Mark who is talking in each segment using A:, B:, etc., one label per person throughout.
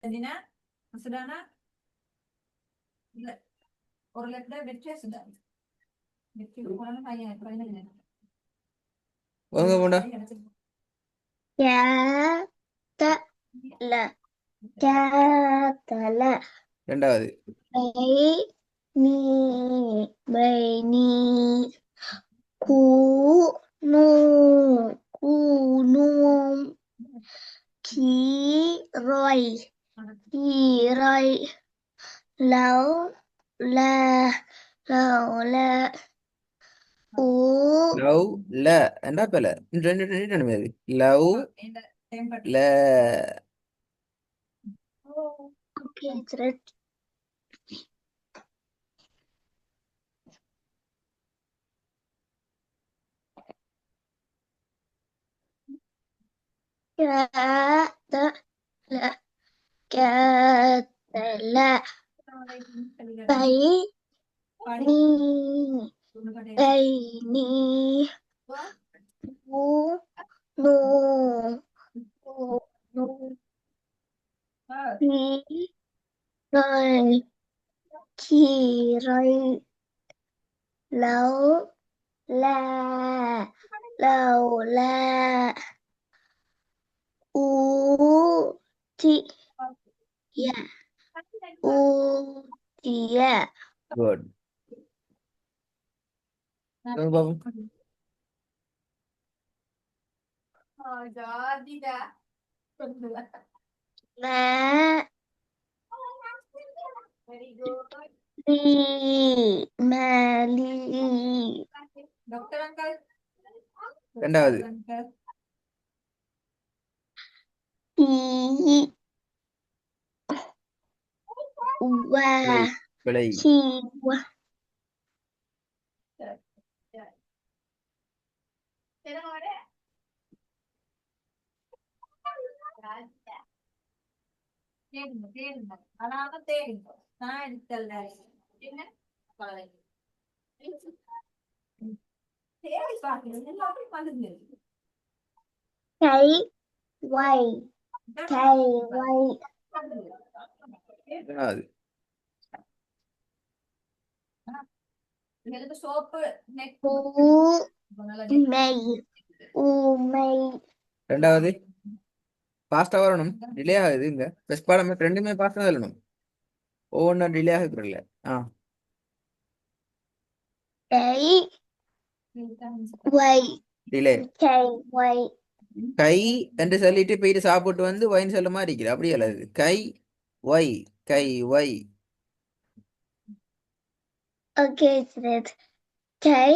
A: Dina, Sudana, ஒரு letter வெற்றி சுதா வெற்றி போனாலும் பையன் பையன்
B: ஒழுங்க போண்டா.
C: கேத்தல கேத்தல
B: ரெண்டாவது
C: நீ நீ கூனு கூனும் கீரோய் கீரோய் லவ் ல லவ் ல ஊ
B: லவ் ல ரெண்டா பேல ரெண்டு ரெண்டு ரெண்டு மாதிரி லவ் ல
C: ஓகே சரி கேத்தல கேத்தல பை நீ பை நீ ஊ நூ நூ கீரை கீரை லவ் ல லவ் ல ஊதி ஊதிய
B: குட். பாபு
C: மேலி
A: டாக்டர் அங்கிள்
B: ரெண்டாவது விளை
A: தேடுங்க தேடுங்க அதான் தேடுங்க நான் எடுத்தல்ல என்ன தேடி பாக்குறது எல்லாமே பண்ணுங்க
C: கை வை கை வை
B: ரெண்டாவது
A: எனக்கு சோப்பு
C: ஊமை ஊமை
B: ரெண்டாவது ஃபாஸ்டா வரணும். டிலே ஆகுது இங்க ஃபர்ஸ்ட் பாடம் ரெண்டுமே ஃபாஸ்டா எழுதணும். ஒவ்வொன்றா டிலே ஆகுதுல.
C: கை வை
B: டிலே
C: கை வை
B: கை என்று சொல்லிட்டு போயிட்டு சாப்பிட்டு வந்து வைன்னு சொல்ல மாதிரி இருக்குது. அப்படி அல்லது கை வை கை வை
C: ஓகே சரி கை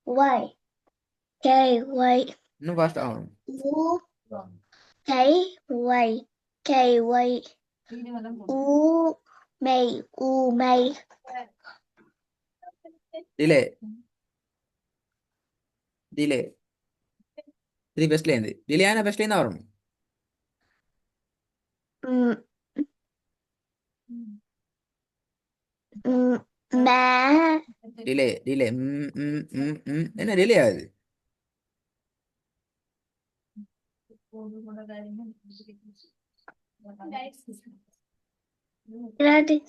C: வை கை வை
B: இன்னும் ஃபாஸ்ட் ஆகணும்.
C: கை வை கை வை ஊமை ஊமை
B: டிலே டிலே த்ரீ பெஸ்ட்லேருந்து டிலே ஆன பெஸ்ட்லேருந்து வரணும். டிலே டிலே என்ன டிலே ஆகுது?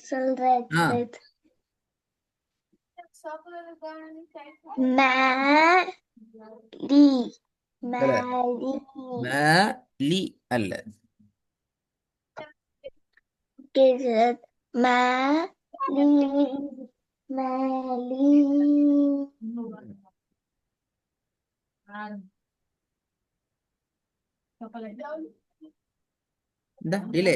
C: சொல்றேன்
B: லி அல்ல டிலே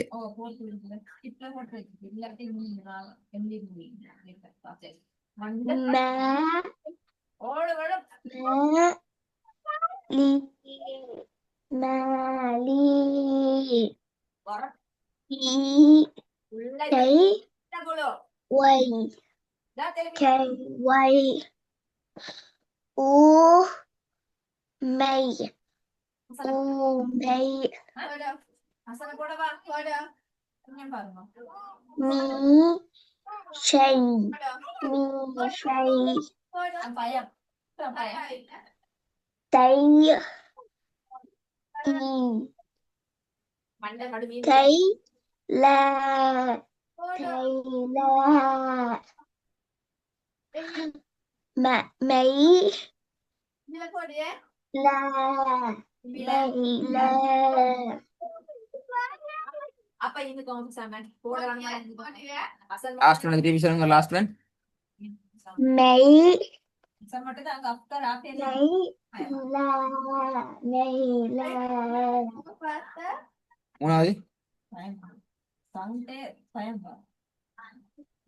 C: La.
A: போடா.
C: Cây la. Mày
A: இதுல போடு.
C: la.
A: இதுல.
C: Mày la.
A: அப்ப இந்த காம்பசாமன் போடலாம் அசல்
B: லாஸ்ட் ஒன் திருப்பி சொல்லுங்க லாஸ்ட் ஒன்.
C: Mày
A: அசல் மட்டும் தான் அங்க Abdur ஆஃபே
C: mày la. Mày la.
A: பார்த்த
B: மூணாவது
A: பயம் சவுண்டே பயம்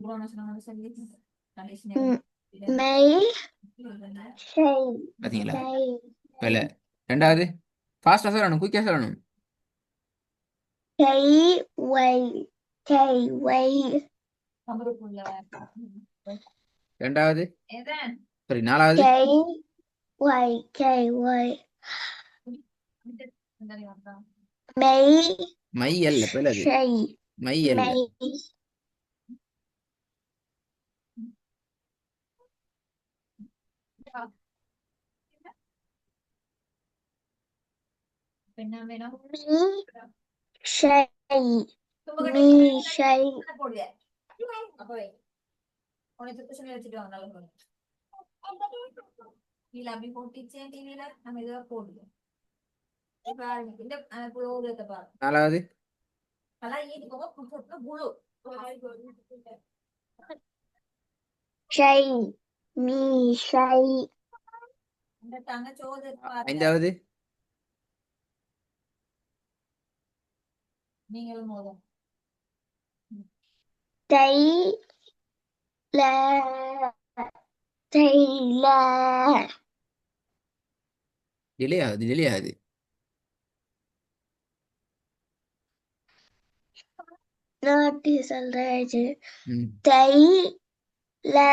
A: புராண சொன்ன சொல்லி கண்டிஷன்
C: Mày say
B: பாத்தீங்களா?
C: say.
B: வேலை. ரெண்டாவது ஃபாஸ்டா சொல்லணும், குயிக்கா சொல்லணும்.
C: Cây quay. Cây quay.
A: கமருக்குள்ள
B: ரெண்டாவது
A: ஏதான்
B: சரி நாலாவது
C: Cây quay. Cây quay. Mày
B: my அல்ல பிள்ளது.
C: say.
B: மை அல்ல.
C: Mày
A: என்ன வேணும்
C: me say. Me say.
A: போடுங்க அப்பவே உனக்கு பிரச்சனை வச்சுட்டு வாங்க நல்ல போடு இல்ல அப்படி போட்டுச்சே டிவில நம்ம இதோ போடுவோம் இப்ப இந்த புலோகத்தை பாரு
B: நாலாவது
A: அதான் ஈடு போக புட்டு புழு
C: Say. Me say.
A: இந்த தங்க சோது பாரு
B: ஐந்தாவது
A: நீங்களும் மோதும்
C: Tay la. Tay la.
B: Delay ஆகுது, டிலே ஆகுது.
C: Noti சொல்றாரு.
B: ம்.
C: Tay la.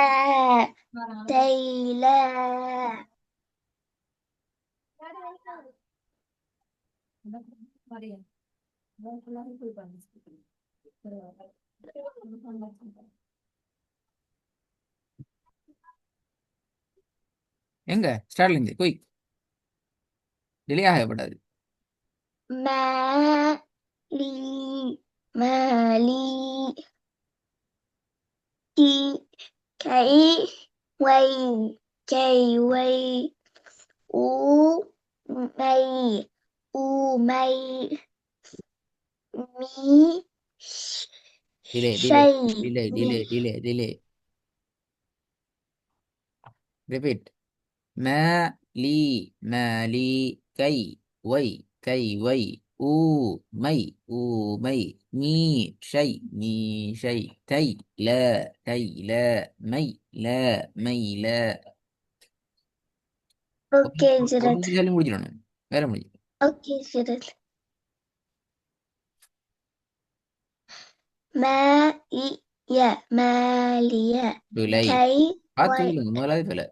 A: பாருங்க
C: Tay la.
A: Maria. Vamos falar com o Ivan.
B: எங்க ஸ்டார்ட்ல இருந்து குயிக், டிலே ஆகப்படாது.
C: Mali. Mali. Ki. Cây quay. Cây quay. U mây. U mây. Mi
B: delay delay
C: say.
B: Delay delay delay delay. Repeat. மலி மலி கை வை கை வை ஊ மை ஊ மை மீ ஷை மீ ஷை தை ல தை ல மை ல மை ல.
C: Okay,
B: ஒரு
C: Jirat.
B: சொல்லி முடிச்சிடணும், வேற முடியும்.
C: Okay, Jirat. Maliya. Maliya.
B: விலை
C: Cây
B: பார்த்து
C: quay.
B: சொல்லுங்க, முதலாவது விலை.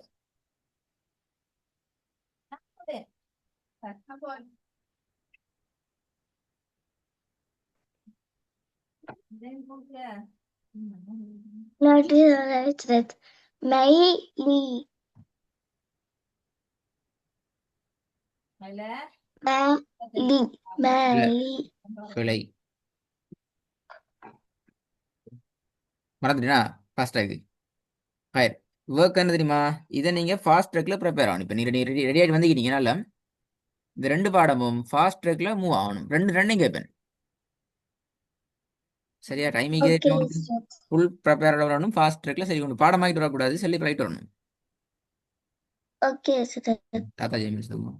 C: Noti சொல்றாரு. Jirat. Mali. Mali. Mali.
B: விலை மறந்துட்டீங்கன்னா ஃபாஸ்ட் ட்ராக் ஃபயர் ஒர்க் என்ன தெரியுமா? இதை நீங்கள் ஃபாஸ்ட் ட்ராக்ல ப்ரிப்பேர் ஆகணும். இப்போ நீங்கள் ரெடி ஆகிட்டு வந்துக்கிட்டீங்கனால இந்த ரெண்டு பாடமும் ஃபாஸ்ட் ட்ராக்ல மூவ் ஆகணும். ரெண்டையும் கேட்பேன். சரியா? டைமிங்
C: Okay,
B: உங்களுக்கு
C: Jirat.
B: ஃபுல் ப்ரிப்பேர் வரணும். ஃபாஸ்ட் ட்ராக்ல சரி கொண்டு பாடமாகிட்டு வரக்கூடாது, சொல்லி ரைட் வரணும்.
C: Okay, Jirat.
B: தாத்தா ஜெயமின் சொல்லுவோம்.